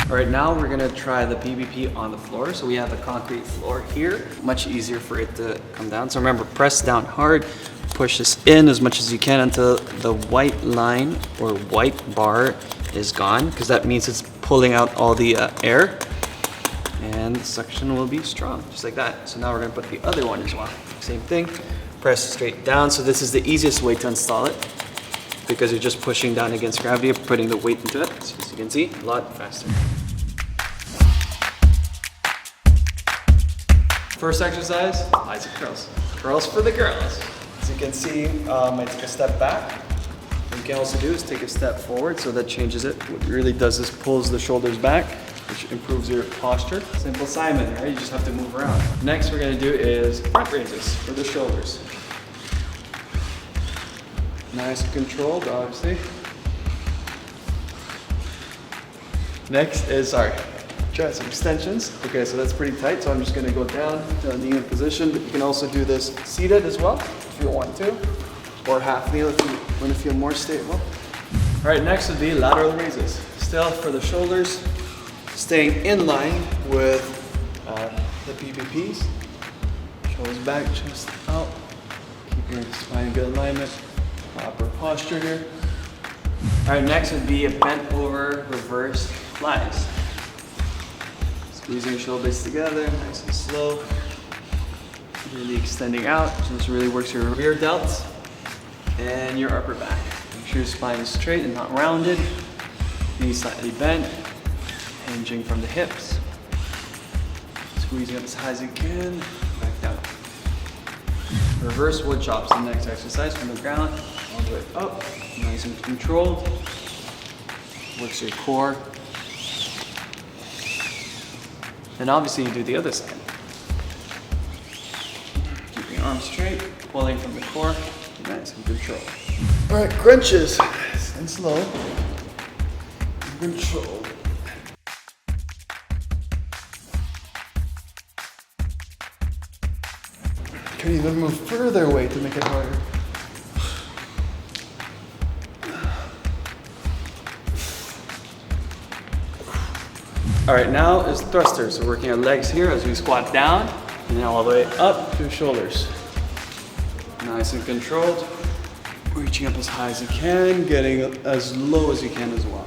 All right, now we're gonna try the PBP on the floor. So we have a concrete floor here, much easier for it to come down. So remember, press down hard, push this in as much as you can until the white line or white bar is gone, because that means it's pulling out all the air, and the suction will be strong, just like that. So now we're gonna put the other one as well. Same thing, press straight down. So this is the easiest way to install it, because you're just pushing down against gravity, putting the weight into it. So as you can see, a lot faster. First exercise, bicep curls. Curls for the girls. As you can see, I took a step back. What you can also do is take a step forward, so that changes it. What it really does is pulls the shoulders back, which improves your posture. Simple Simon, right? You just have to move around. Next we're gonna do is front raises for the shoulders. Nice and controlled, obviously. Next is our chest extensions. Okay, so that's pretty tight, so I'm just gonna go down to a kneeling position, but you can also do this seated as well, if you want to, or half kneel if you want to feel more stable. All right, next would be lateral raises. Still for the shoulders, staying in line with the PPPs. Shoulders back, chest out. Keep your spine in good alignment. Proper posture here. All right, next would be a bent over reverse flies. Squeezing your shoulders together, nice and slow. Really extending out. So this really works your rear delts and your upper back. Make sure your spine is straight and not rounded. Knees slightly bent. Hinging from the hips. Squeezing up as high as you can. Back down. Reverse wood chops, the next exercise, from the ground all the way up. Nice and controlled. Works your core. And obviously you do the other side. Keep your arms straight, pulling from the core. Nice and controlled. All right, crunches. And slow. And controlled. Can even move further away to make it harder. All right, now is thrusters. So working our legs here as we squat down, and then all the way up to shoulders. Nice and controlled. Reaching up as high as you can, getting as low as you can as well.